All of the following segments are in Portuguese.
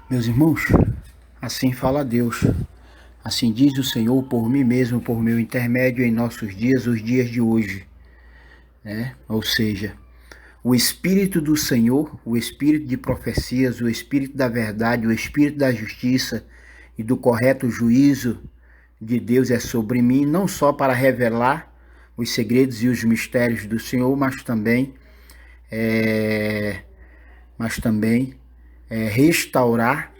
Meus irmãos, assim fala Deus. Assim diz o Senhor por mim mesmo, por meu intermédio em nossos dias, os dias de hoje, né? Ou seja, o Espírito do Senhor, o Espírito de profecias, o Espírito da verdade, o Espírito da justiça e do correto juízo de Deus é sobre mim, não só para revelar os segredos e os mistérios do Senhor, mas também é, restaurar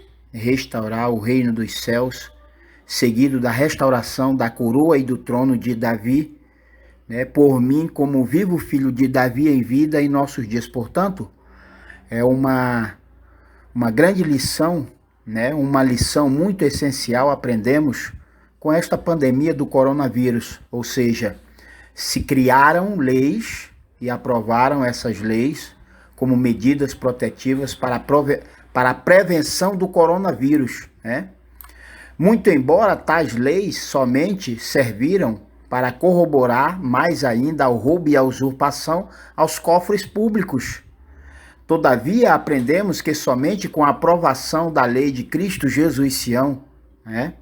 o reino dos céus, seguido da restauração da coroa e do trono de Davi, né, por mim, como vivo filho de Davi em vida em nossos dias. Portanto, é uma grande lição, né, uma lição muito essencial aprendemos com esta pandemia do coronavírus, ou seja, se criaram leis e aprovaram essas leis como medidas protetivas para a prevenção do coronavírus, né? Muito embora tais leis somente serviram para corroborar mais ainda ao roubo e à usurpação aos cofres públicos. Todavia, aprendemos que somente com a aprovação da lei de Cristo Jesus Sião, né,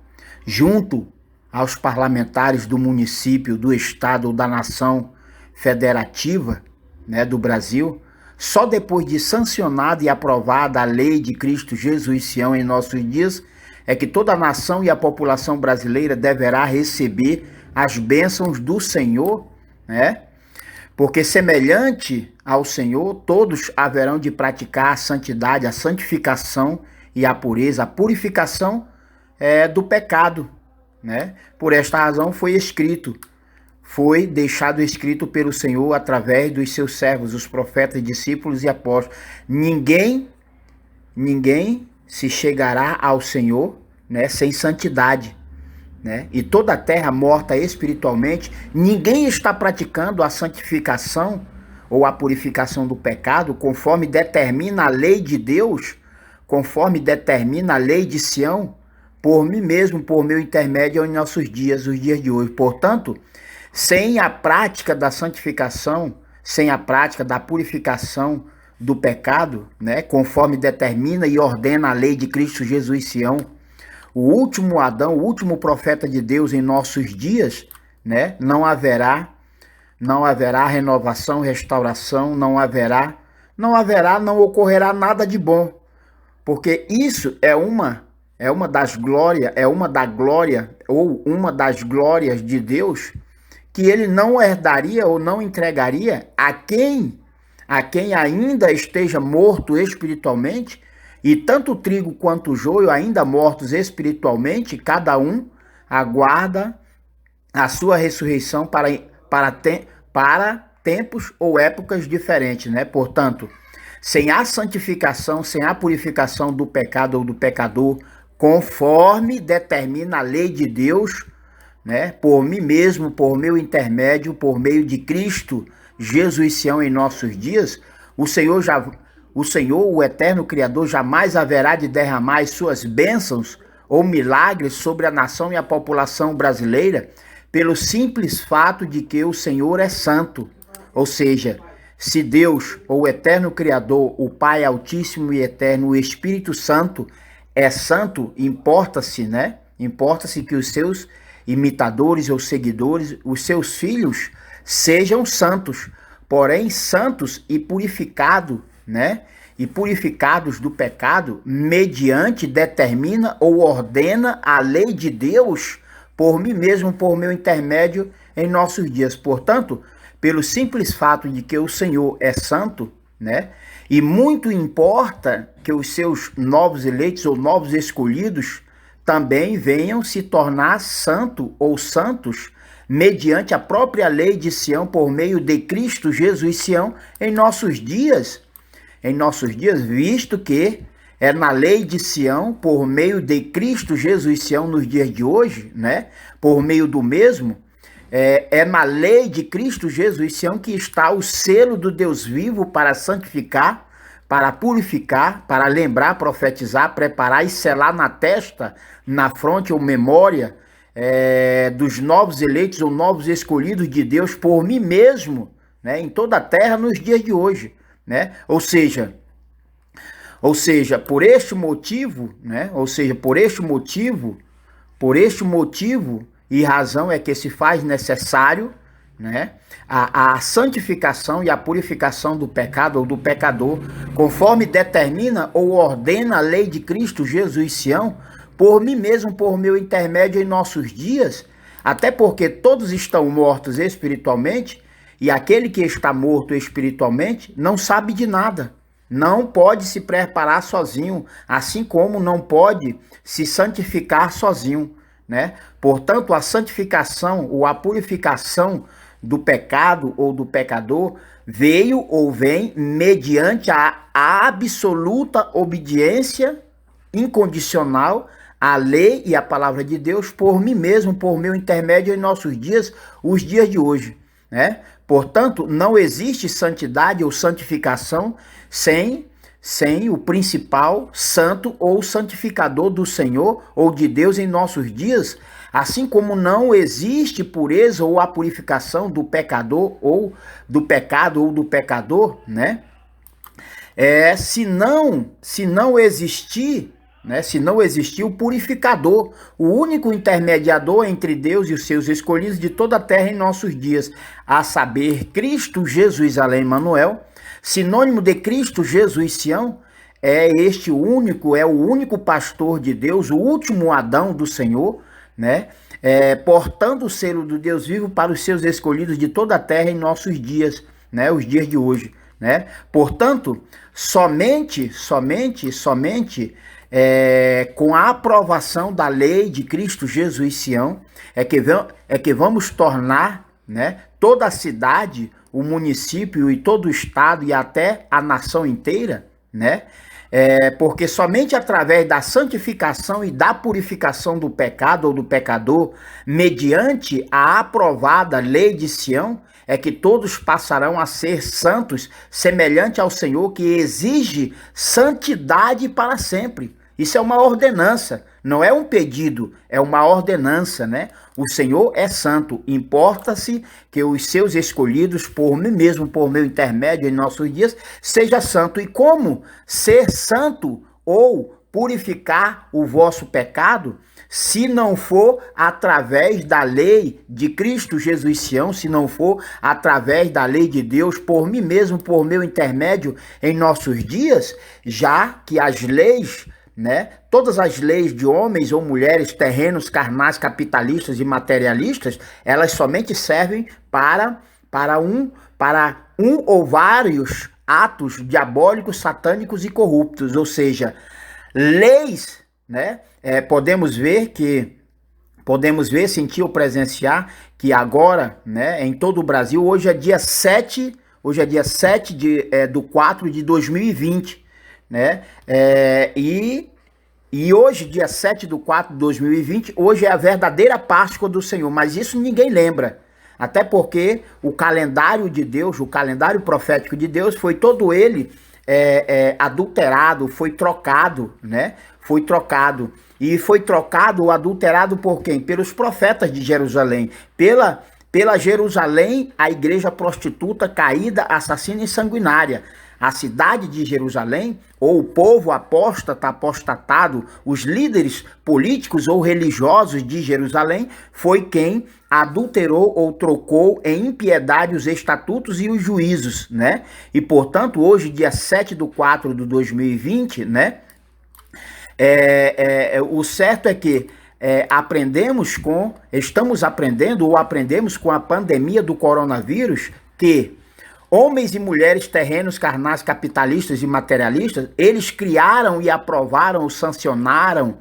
junto aos parlamentares do município, do estado ou da nação federativa, né, do Brasil, só depois de sancionada e aprovada a lei de Cristo Jesus Sião em nossos dias, é que toda a nação e a população brasileira deverá receber as bênçãos do Senhor, né? Porque semelhante ao Senhor, todos haverão de praticar a santidade, a santificação e a pureza, a purificação do pecado, né? Por esta razão foi deixado escrito pelo Senhor através dos seus servos, os profetas, discípulos e apóstolos. Ninguém se chegará ao Senhor, né, sem santidade, né? E toda a terra morta espiritualmente, ninguém está praticando a santificação ou a purificação do pecado conforme determina a lei de Deus, conforme determina a lei de Sião, por mim mesmo, por meu intermédio em nossos dias, os dias de hoje. Portanto, sem a prática da santificação, sem a prática da purificação do pecado, né, conforme determina e ordena a lei de Cristo Jesus Sião, o último Adão, o último profeta de Deus em nossos dias, né, não haverá renovação, restauração, não ocorrerá nada de bom, porque isso é uma das glórias de Deus que ele não herdaria ou não entregaria a quem ainda esteja morto espiritualmente, e tanto o trigo quanto o joio ainda mortos espiritualmente, cada um aguarda a sua ressurreição para tempos ou épocas diferentes, né? Portanto, sem a santificação, sem a purificação do pecado ou do pecador, conforme determina a lei de Deus, né? Por mim mesmo, por meu intermédio, por meio de Cristo Jesus Sião em nossos dias, o Senhor, o eterno Criador, jamais haverá de derramar as suas bênçãos ou milagres sobre a nação e a população brasileira, pelo simples fato de que o Senhor é santo. Ou seja, se Deus, ou o eterno Criador, o Pai Altíssimo e Eterno, o Espírito Santo, é santo, importa-se, né? Importa-se que os seus imitadores ou seguidores, os seus filhos, sejam santos, porém santos e purificados, né? E purificados do pecado, mediante determina ou ordena a lei de Deus, por mim mesmo, por meu intermédio, em nossos dias. Portanto, pelo simples fato de que o Senhor é santo, né? E muito importa que os seus novos eleitos ou novos escolhidos também venham se tornar santo ou santos mediante a própria lei de Sião, por meio de Cristo Jesus Sião, em nossos dias, visto que é na lei de Sião, por meio de Cristo Jesus Sião nos dias de hoje, né? Por meio do mesmo, é na lei de Cristo Jesus Sião que está o selo do Deus vivo para santificar, para purificar, para lembrar, profetizar, preparar e selar na testa, na fronte ou memória dos novos eleitos ou novos escolhidos de Deus por mim mesmo, né, em toda a terra nos dias de hoje, né? Ou seja, Ou seja, por este motivo, né? Ou seja, por este motivo e razão é que se faz necessário, né, a santificação e a purificação do pecado ou do pecador, conforme determina ou ordena a lei de Cristo Jesus Sião, por mim mesmo, por meu intermédio em nossos dias, até porque todos estão mortos espiritualmente, e aquele que está morto espiritualmente não sabe de nada, não pode se preparar sozinho, assim como não pode se santificar sozinho, né? Portanto, a santificação ou a purificação do pecado ou do pecador veio ou vem mediante a absoluta obediência incondicional à lei e à palavra de Deus por mim mesmo, por meu intermédio em nossos dias, os dias de hoje, né? Portanto, não existe santidade ou santificação sem o principal santo ou santificador do Senhor ou de Deus em nossos dias, assim como não existe pureza ou a purificação do pecador ou do pecado ou do pecador, né? Se não existir, né? Se não existir o purificador, o único intermediador entre Deus e os seus escolhidos de toda a terra em nossos dias, a saber, Cristo Jesus, além Emmanuel, sinônimo de Cristo Jesus Sião, é o único pastor de Deus, o último Adão do Senhor, né? Portando o selo do Deus vivo para os seus escolhidos de toda a terra em nossos dias, né? Os dias de hoje, né? Portanto, somente com a aprovação da lei de Cristo Jesus Sião é que vamos tornar, né, toda a cidade, o município e todo o estado e até a nação inteira, né? Porque somente através da santificação e da purificação do pecado ou do pecador, mediante a aprovada lei de Sião, é que todos passarão a ser santos, semelhante ao Senhor, que exige santidade para sempre. Isso é uma ordenança, não é um pedido, é uma ordenança, né? O Senhor é santo, importa-se que os seus escolhidos, por mim mesmo, por meu intermédio em nossos dias, seja santo. E como ser santo ou purificar o vosso pecado, se não for através da lei de Cristo Jesus Sião, se não for através da lei de Deus, por mim mesmo, por meu intermédio em nossos dias, já que as leis, né, todas as leis de homens ou mulheres, terrenos, carnais, capitalistas e materialistas, elas somente servem para um ou vários atos diabólicos, satânicos e corruptos, ou seja, leis, né? Podemos ver, sentir ou presenciar que agora, né, em todo o Brasil, hoje é dia 7 do 4 de 2020, né? E hoje, dia 7 do 4 de 2020, hoje é a verdadeira Páscoa do Senhor, mas isso ninguém lembra. Até porque o calendário de Deus, o calendário profético de Deus, foi todo ele adulterado, foi trocado, né? Foi trocado. E foi trocado ou adulterado por quem? Pelos profetas de Jerusalém. Pela Jerusalém, a igreja prostituta, caída, assassina e sanguinária. A cidade de Jerusalém, ou o povo apóstata, apostatado, os líderes políticos ou religiosos de Jerusalém, foi quem adulterou ou trocou em impiedade os estatutos e os juízos, né? E, portanto, hoje, dia 7 de 4 de 2020, né? O certo é que estamos aprendendo ou aprendemos com a pandemia do coronavírus que homens e mulheres, terrenos, carnais, capitalistas e materialistas, eles criaram e aprovaram ou sancionaram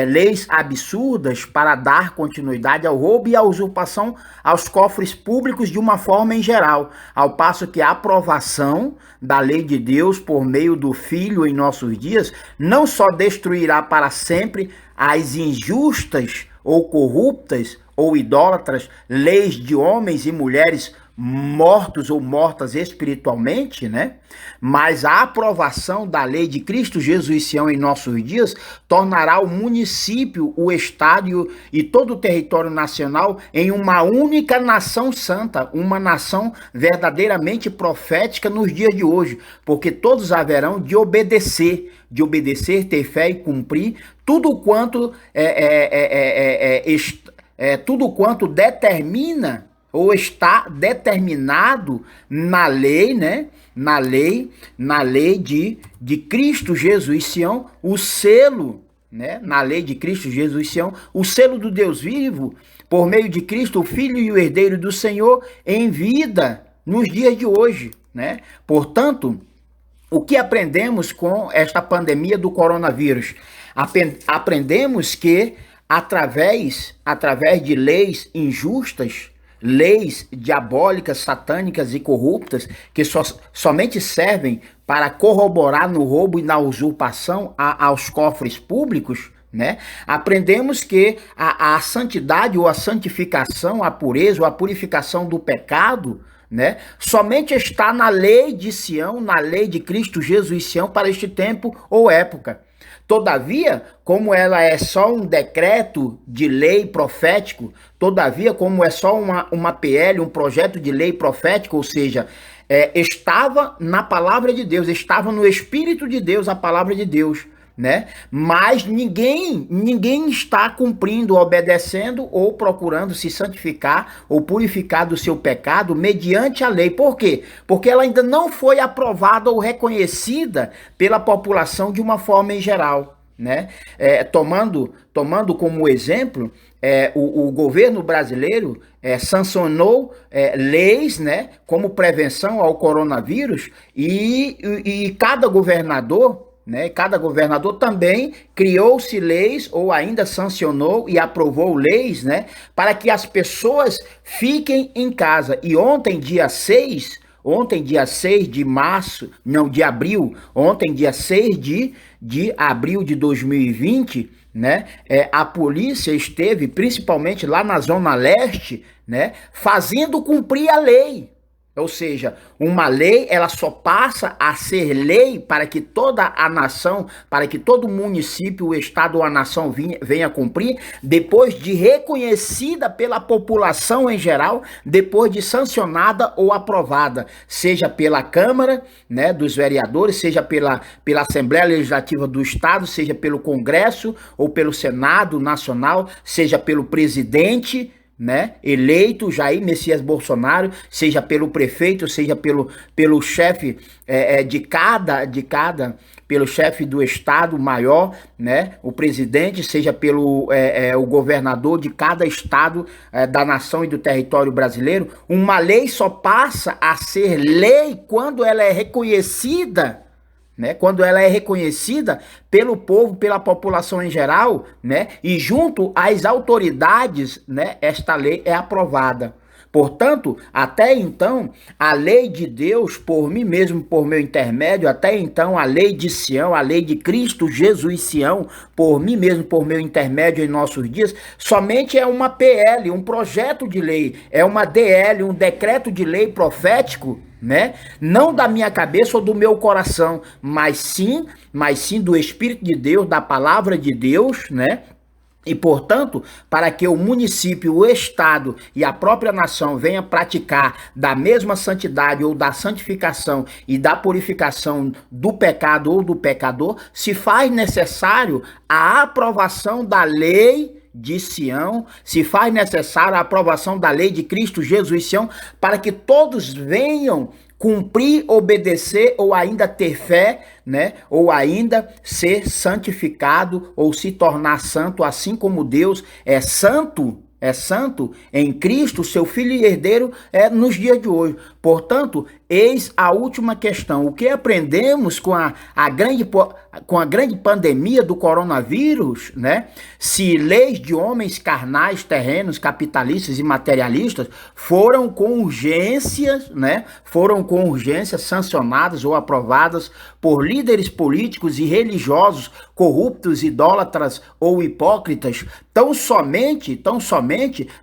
leis absurdas para dar continuidade ao roubo e à usurpação aos cofres públicos de uma forma em geral, ao passo que a aprovação da lei de Deus por meio do Filho em nossos dias não só destruirá para sempre as injustas ou corruptas ou idólatras leis de homens e mulheres mortos ou mortas espiritualmente, né? Mas a aprovação da lei de Cristo Jesus e Sião em nossos dias tornará o município, o estado e todo o território nacional em uma única nação santa, uma nação verdadeiramente profética nos dias de hoje, porque todos haverão de obedecer, ter fé e cumprir tudo quanto tudo quanto determina ou está determinado na lei, né? Na lei de Cristo Jesus Sião, o selo, né? Na lei de Cristo Jesus Sião, o selo do Deus vivo, por meio de Cristo, o Filho e o herdeiro do Senhor, em vida nos dias de hoje, né? Portanto, o que aprendemos com esta pandemia do coronavírus? Aprendemos que através de leis injustas, leis diabólicas, satânicas e corruptas, que somente servem para corroborar no roubo e na usurpação aos cofres públicos, né? Aprendemos que a santidade ou a santificação, a pureza ou a purificação do pecado, né, somente está na lei de Sião, na lei de Cristo Jesus e Sião para este tempo ou época. Todavia, como ela é só um decreto de lei profético, todavia, como é só uma PL, um projeto de lei profético, ou seja, estava na palavra de Deus, estava no Espírito de Deus, a palavra de Deus, né? Mas ninguém está cumprindo, obedecendo ou procurando se santificar ou purificar do seu pecado mediante a lei. Por quê? Porque ela ainda não foi aprovada ou reconhecida pela população de uma forma em geral, né? Tomando como exemplo, o governo brasileiro sancionou leis, né, como prevenção ao coronavírus e cada governador, né? Cada governador também criou-se leis ou ainda sancionou e aprovou leis, né? Para que as pessoas fiquem em casa. E ontem, dia 6 de março, não, de abril, ontem, dia 6 de abril de 2020, né? A polícia esteve, principalmente lá na Zona Leste, né? Fazendo cumprir a lei. Ou seja, uma lei, ela só passa a ser lei para que toda a nação, para que todo município, o estado ou a nação venha cumprir, depois de reconhecida pela população em geral, depois de sancionada ou aprovada, seja pela Câmara, né, dos vereadores, seja pela Assembleia Legislativa do Estado, seja pelo Congresso ou pelo Senado Nacional, seja pelo presidente, né, eleito Jair Messias Bolsonaro, seja pelo prefeito, seja pelo chefe pelo chefe do estado maior, né, o presidente, seja pelo o governador de cada estado da nação e do território brasileiro. Uma lei só passa a ser lei quando ela é reconhecida, né? Quando ela é reconhecida pelo povo, pela população em geral, né? E junto às autoridades, né? Esta lei é aprovada. Portanto, até então, a lei de Deus, por mim mesmo, por meu intermédio, até então, a lei de Sião, a lei de Cristo Jesus Sião, por mim mesmo, por meu intermédio em nossos dias, somente é uma PL, um projeto de lei, é uma DL, um decreto de lei profético, né? Não da minha cabeça ou do meu coração, mas sim do Espírito de Deus, da palavra de Deus, né? E, portanto, para que o município, o estado e a própria nação venha praticar da mesma santidade ou da santificação e da purificação do pecado ou do pecador, se faz necessário a aprovação da lei de Sião, se faz necessário a aprovação da lei de Cristo Jesus e Sião, para que todos venham cumprir, obedecer ou ainda ter fé, né? Ou ainda ser santificado ou se tornar santo, assim como Deus é santo em Cristo, seu Filho e herdeiro, nos dias de hoje. Portanto, eis a última questão. O que aprendemos com a com a grande pandemia do coronavírus, né, se leis de homens carnais, terrenos, capitalistas e materialistas foram com urgências, né, foram com urgência sancionadas ou aprovadas por líderes políticos e religiosos corruptos, idólatras ou hipócritas, tão somente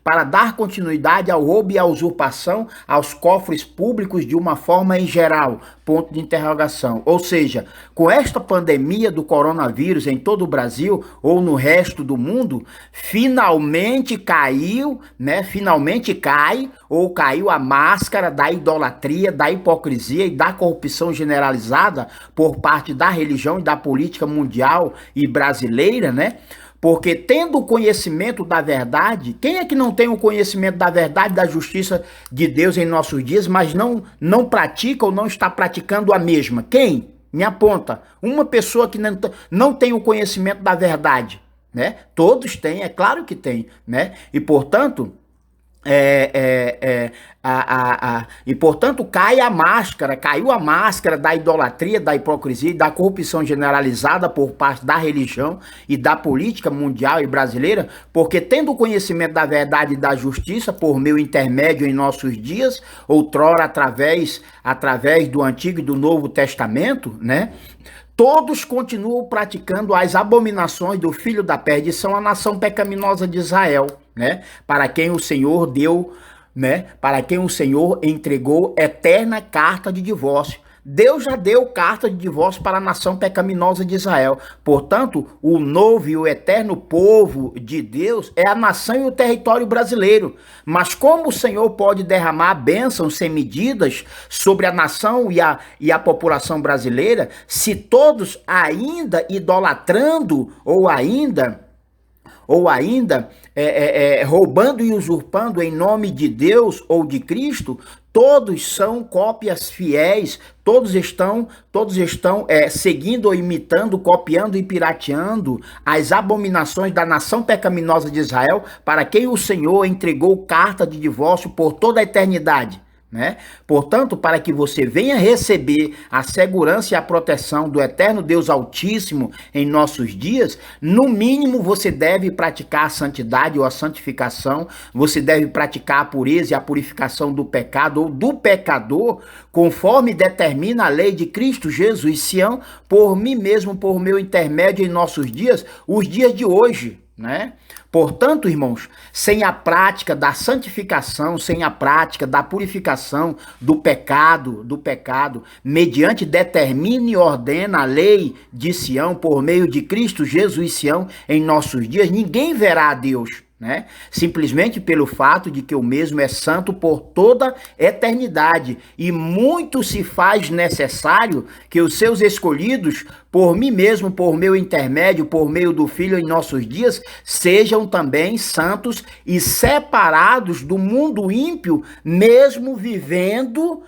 para dar continuidade ao roubo e à usurpação aos cofres públicos de uma forma em geral, ponto de interrogação. Ou seja, com esta pandemia do coronavírus em todo o Brasil ou no resto do mundo, finalmente caiu, né? Finalmente caiu a máscara da idolatria, da hipocrisia e da corrupção generalizada por parte da religião e da política mundial e brasileira, né? Porque tendo o conhecimento da verdade, quem é que não tem o conhecimento da verdade, da justiça de Deus em nossos dias, mas não pratica ou não está praticando a mesma? Quem? Me aponta. Uma pessoa que não tem o conhecimento da verdade, né? Todos têm, é claro que tem, né? E portanto, caiu a máscara da idolatria, da hipocrisia e da corrupção generalizada por parte da religião e da política mundial e brasileira, porque tendo o conhecimento da verdade e da justiça por meu intermédio em nossos dias, outrora através do Antigo e do Novo Testamento, né? Todos continuam praticando as abominações do filho da perdição, a nação pecaminosa de Israel, né? Para quem o Senhor deu, né? Para quem o Senhor entregou eterna carta de divórcio. Deus já deu carta de divórcio para a nação pecaminosa de Israel. Portanto, o novo e o eterno povo de Deus é a nação e o território brasileiro. Mas como o Senhor pode derramar bênçãos sem medidas sobre a nação e a população brasileira, se todos ainda idolatrando ou ainda roubando e usurpando em nome de Deus ou de Cristo, todos são cópias fiéis, todos estão seguindo ou imitando, copiando e pirateando as abominações da nação pecaminosa de Israel, para quem o Senhor entregou carta de divórcio por toda a eternidade. Né? Portanto, para que você venha receber a segurança e a proteção do eterno Deus Altíssimo em nossos dias, no mínimo você deve praticar a santidade ou a santificação, você deve praticar a pureza e a purificação do pecado ou do pecador, conforme determina a lei de Cristo Jesus, Sião, por mim mesmo, por meu intermédio em nossos dias, os dias de hoje. Né? Portanto, irmãos, sem a prática da santificação, sem a prática da purificação do pecado, mediante determina e ordena a lei de Sião por meio de Cristo Jesus, Sião, em nossos dias, ninguém verá a Deus. Né? Simplesmente pelo fato de que o mesmo é santo por toda eternidade, e muito se faz necessário que os seus escolhidos, por mim mesmo, por meu intermédio, por meio do Filho em nossos dias, sejam também santos e separados do mundo ímpio, mesmo vivendo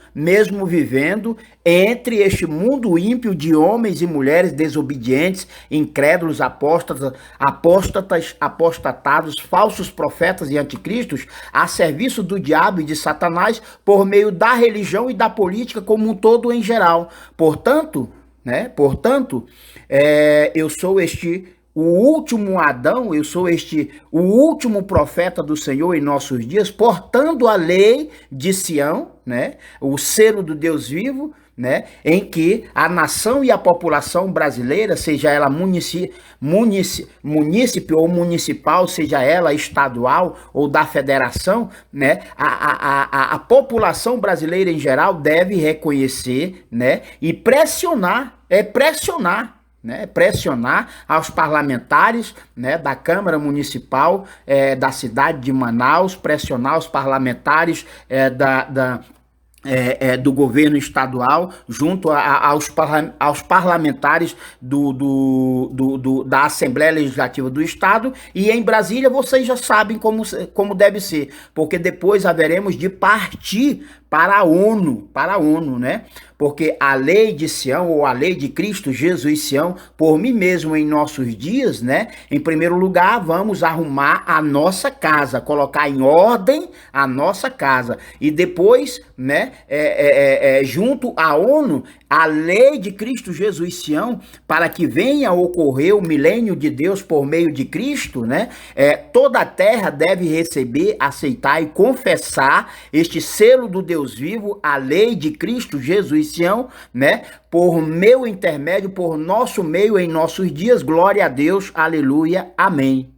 entre este mundo ímpio de homens e mulheres desobedientes, incrédulos, apostatados, falsos profetas e anticristos, a serviço do diabo e de Satanás, por meio da religião e da política como um todo em geral. Portanto, eu sou o último Adão, eu sou o último profeta do Senhor em nossos dias, portando a lei de Sião, né? O selo do Deus vivo, né? Em que a nação e a população brasileira, seja ela munícipe ou municipal, seja ela estadual ou da federação, né? A população brasileira em geral deve reconhecer, né? E pressionar, né, pressionar aos parlamentares, né, da Câmara Municipal da cidade de Manaus, pressionar os parlamentares do governo estadual, junto aos parlamentares da Assembleia Legislativa do Estado, e em Brasília vocês já sabem como deve ser, porque depois haveremos de partir para a ONU, né? porque a lei de Sião, ou a lei de Cristo Jesus Sião, por mim mesmo em nossos dias, né? Em primeiro lugar, vamos arrumar a nossa casa, colocar em ordem a nossa casa. E depois, né, junto à ONU, a lei de Cristo Jesus Sião, para que venha a ocorrer o milênio de Deus por meio de Cristo, né? Toda a terra deve receber, aceitar e confessar este selo do Deus vivo, a lei de Cristo Jesus Sião, né? Por meu intermédio, por nosso meio em nossos dias, glória a Deus, aleluia, amém.